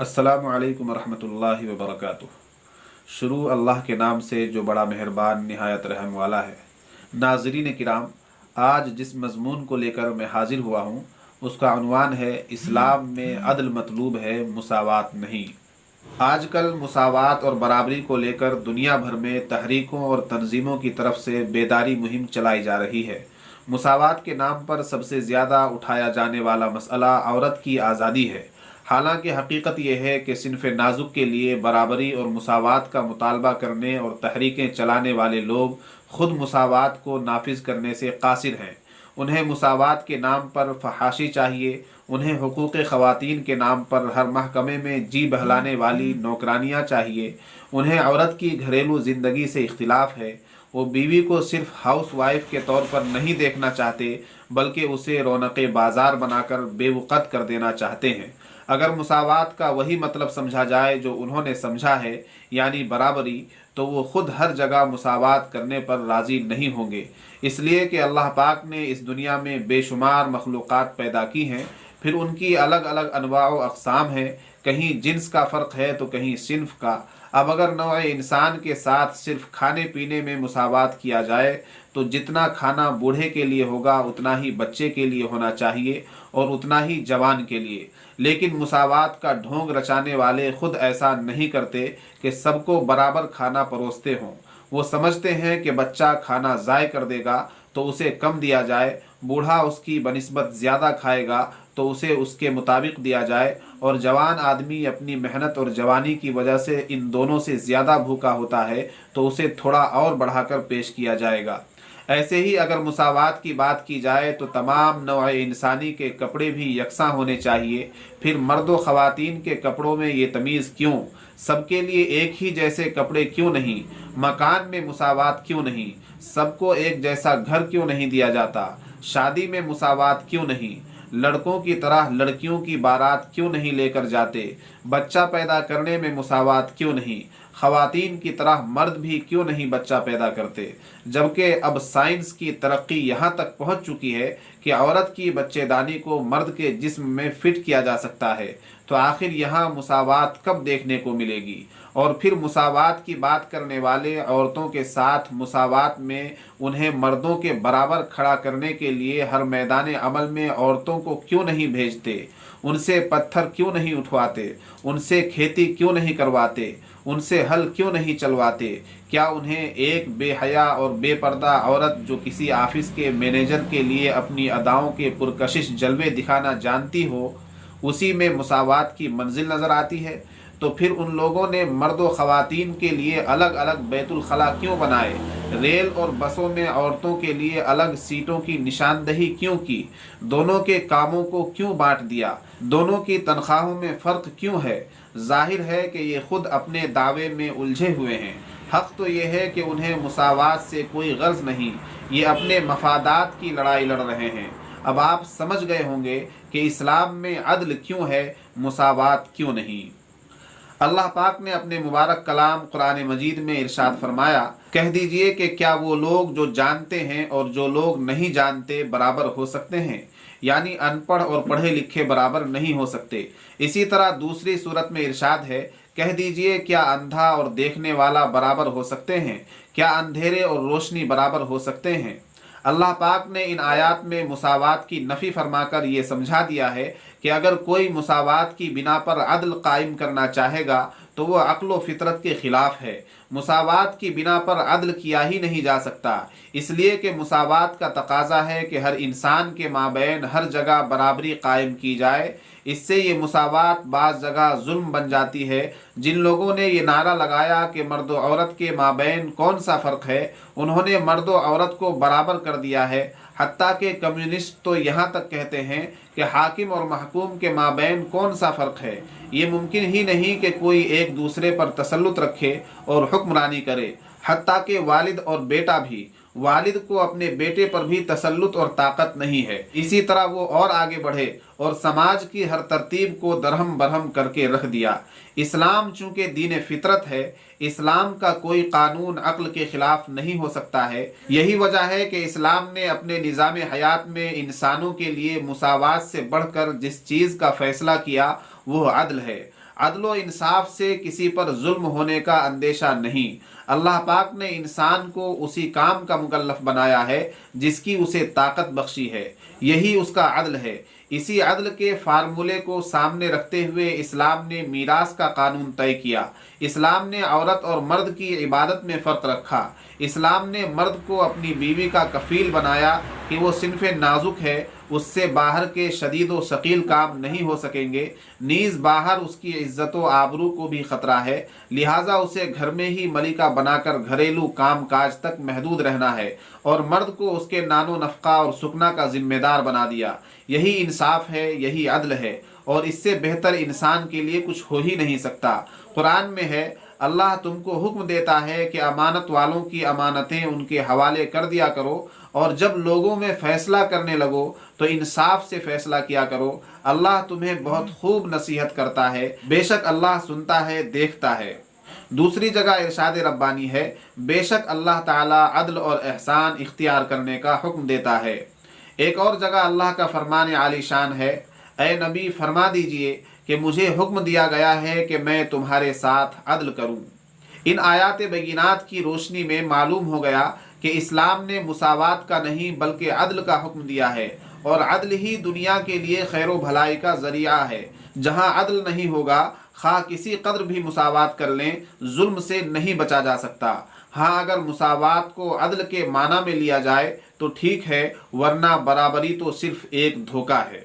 अस्सलामु अलैकुम वरहमतुल्लाहि वबरकातुह। शुरू अल्लाह के नाम से जो बड़ा मेहरबान निहायत रहम वाला है। नाज़रीन किराम, आज जिस मज़मून को लेकर मैं हाजिर हुआ हूँ उसका उन्वान है इस्लाम में अदल मतलूब है, मुसावात नहीं। आजकल मुसावात और बराबरी को लेकर दुनिया भर में तहरीकों और तंजीमों की तरफ से बेदारी मुहिम चलाई जा रही है। मुसावात के नाम पर सबसे ज़्यादा उठाया जाने वाला मसला औरत की आज़ादी है। हालांकि हकीकत यह है कि सिनफ नाजुक के लिए बराबरी और मुसावात का मुतालबा करने और तहरीकें चलाने वाले लोग खुद मुसावात को नाफिज करने से कासिर हैं। उन्हें मुसावात के नाम पर फहाशी चाहिए, उन्हें हुकूक़ ख़वातीन के नाम पर हर महकमे में जी बहलाने वाली नौकरानियाँ चाहिए, उन्हें औरत की घरेलू ज़िंदगी से इख्तिलाफ है। वो बीवी को सिर्फ हाउस वाइफ के तौर पर नहीं देखना चाहते बल्कि उसे रौनक बाज़ार बनाकर बेवक़्त कर देना चाहते हैं। अगर मुसावात का वही मतलब समझा जाए जो उन्होंने समझा है, यानी बराबरी, तो वो खुद हर जगह मुसावात करने पर राज़ी नहीं होंगे। इसलिए कि अल्लाह पाक ने इस दुनिया में बेशुमार मखलूक़ात पैदा की हैं, फिर उनकी अलग अलग अनवा व अक़साम हैं। कहीं जिन्स का फ़र्क है तो कहीं सिन्फ़ का। अब अगर नौ इंसान के साथ सिर्फ खाने पीने में मुसावात किया जाए तो जितना खाना बूढ़े के लिए होगा उतना ही बच्चे के लिए होना चाहिए और उतना ही जवान के लिए। लेकिन मुसावात का ढोंग रचाने वाले खुद ऐसा नहीं करते कि सबको बराबर खाना परोसते हों। वो समझते हैं कि बच्चा खाना ज़ाय कर देगा तो उसे कम दिया जाए, बूढ़ा उसकी बनिस्बत ज़्यादा खाएगा तो उसे उसके मुताबिक दिया जाए, और जवान आदमी अपनी मेहनत और जवानी की वजह से इन दोनों से ज़्यादा भूखा होता है तो उसे थोड़ा और बढ़ाकर पेश किया जाएगा। ऐसे ही अगर मुसावात की बात की जाए तो तमाम नौ इंसानी के कपड़े भी यकसां होने चाहिए। फिर मर्द व ख़वातीन के कपड़ों में ये तमीज़ क्यों? सबके लिए एक ही जैसे कपड़े क्यों नहीं? मकान में मुसावात क्यों नहीं? सबको एक जैसा घर क्यों नहीं दिया जाता? शादी में मुसावात क्यों नहीं? लड़कों की तरह लड़कियों की बारात क्यों नहीं लेकर जाते? बच्चा पैदा करने में मुसावात क्यों नहीं? ख़वातीन की तरह मर्द भी क्यों नहीं बच्चा पैदा करते? जबकि अब साइंस की तरक्की यहाँ तक पहुँच चुकी है कि औरत की बच्चेदानी को मर्द के जिस्म में फिट किया जा सकता है, तो आखिर यहाँ मुसावात कब देखने को मिलेगी? और फिर मुसावात की बात करने वाले औरतों के साथ मुसावात में उन्हें मर्दों के बराबर खड़ा करने के लिए हर मैदान अमल में औरतों को क्यों नहीं भेजते? उनसे पत्थर क्यों नहीं उठवाते? उनसे खेती क्यों नहीं करवाते? उनसे हल क्यों नहीं चलवाते? क्या उन्हें एक बेहया और बेपर्दा औरत जो किसी ऑफिस के मैनेजर के लिए अपनी अदाओं के पुरकशिश जलवे दिखाना जानती हो, उसी में मुसावात की मंजिल नज़र आती है? तो फिर उन लोगों ने मर्द व ख़वातीन के लिए अलग अलग बैतुल खला क्यों बनाए? रेल और बसों में औरतों के लिए अलग सीटों की निशानदही क्यों की? दोनों के कामों को क्यों बांट दिया? दोनों की तनख्वाहों में फ़र्क क्यों है? जाहिर है कि ये खुद अपने दावे में उलझे हुए हैं। हक़ तो ये है कि उन्हें मुसावात से कोई गर्ज नहीं, ये अपने मफादात की लड़ाई लड़ रहे हैं। अब आप समझ गए होंगे कि इस्लाम में अदल क्यों है, मुसावात क्यों नहीं। अल्लाह पाक ने अपने मुबारक कलाम कुरान मजीद में इरशाद फरमाया, कह दीजिए कि क्या वो लोग जो जानते हैं और जो लोग नहीं जानते बराबर हो सकते हैं? यानी अनपढ़ और पढ़े लिखे बराबर नहीं हो सकते। इसी तरह दूसरी सूरत में इरशाद है, कह दीजिए क्या अंधा और देखने वाला बराबर हो सकते हैं? क्या अंधेरे और रोशनी बराबर हो सकते हैं? अल्लाह पाक ने इन आयात में मुसावात की नफ़ी फरमाकर ये समझा दिया है कि अगर कोई मुसावात की बिना पर अदल कायम करना चाहेगा तो वह अक्ल व फितरत के ख़िलाफ़ है। मुसावात की बिना पर अदल किया ही नहीं जा सकता, इसलिए कि मुसावात का तकाजा है कि हर इंसान के माबैन हर जगह बराबरी कायम की जाए। इससे ये मुसावात बाज़ जगह जुल्म बन जाती है। जिन लोगों ने ये नारा लगाया कि मर्द व औरत के माबैन कौन सा फ़र्क है, उन्होंने मर्द व औरत को बराबर कर दिया है। हत्ता के कम्युनिस्ट तो यहाँ तक कहते हैं कि हाकिम और महकूम के माबैन कौन सा फ़र्क है? ये मुमकिन ही नहीं कि कोई एक दूसरे पर तसल्लुत रखे और हुक्मरानी करे। हत्ता के वालिद और बेटा भी, वालिद को अपने बेटे पर भी तसल्लुत और ताकत नहीं है। इसी तरह वो और आगे बढ़े और समाज की हर तरतीब को दरहम बरहम करके रख दिया। इस्लाम चूँकि दीन फितरत है, इस्लाम का कोई कानून अक्ल के खिलाफ नहीं हो सकता है। यही वजह है कि इस्लाम ने अपने निज़ाम हयात में इंसानों के लिए मुसावात से बढ़कर जिस चीज़ का फ़ैसला किया وہ عدل ہے۔ عدل و انصاف سے کسی پر ظلم ہونے کا اندیشہ نہیں۔ اللہ پاک نے انسان کو اسی کام کا مکلف بنایا ہے جس کی اسے طاقت بخشی ہے، یہی اس کا عدل ہے۔ اسی عدل کے فارمولے کو سامنے رکھتے ہوئے اسلام نے میراث کا قانون طے کیا۔ اسلام نے عورت اور مرد کی عبادت میں فرق رکھا۔ اسلام نے مرد کو اپنی بیوی کا کفیل بنایا کہ وہ صنف نازک ہے، اس سے باہر کے شدید و ثقیل کام نہیں ہو سکیں گے، نیز باہر اس کی عزت و آبرو کو بھی خطرہ ہے، لہٰذا اسے گھر میں ہی ملکہ بنا کر گھریلو کام کاج تک محدود رہنا ہے، اور مرد کو اس کے نان و نفقہ اور سکنا کا ذمہ دار بنا دیا۔ یہی انصاف ہے، یہی عدل ہے، اور اس سے بہتر انسان کے لیے کچھ ہو ہی نہیں سکتا۔ قرآن میں ہے، اللہ تم کو حکم دیتا ہے کہ امانت والوں کی امانتیں ان کے حوالے کر دیا کرو، اور جب لوگوں میں فیصلہ کرنے لگو تو انصاف سے فیصلہ کیا کرو، اللہ تمہیں بہت خوب نصیحت کرتا ہے، بے شک اللہ سنتا ہے، دیکھتا ہے۔ دوسری جگہ ارشاد ربانی ہے، بے شک اللہ تعالی عدل اور احسان اختیار کرنے کا حکم دیتا ہے۔ ایک اور جگہ اللہ کا فرمان عالی شان ہے، اے نبی فرما دیجئے کہ مجھے حکم دیا گیا ہے کہ میں تمہارے ساتھ عدل کروں۔ ان آیات بینات کی روشنی میں معلوم ہو گیا کہ اسلام نے مساوات کا نہیں بلکہ عدل کا حکم دیا ہے، اور عدل ہی دنیا کے لیے خیر و بھلائی کا ذریعہ ہے۔ جہاں عدل نہیں ہوگا، خواہ کسی قدر بھی مساوات کر لیں، ظلم سے نہیں بچا جا سکتا۔ ہاں اگر مساوات کو عدل کے معنی میں لیا جائے تو ٹھیک ہے، ورنہ برابری تو صرف ایک دھوکہ ہے۔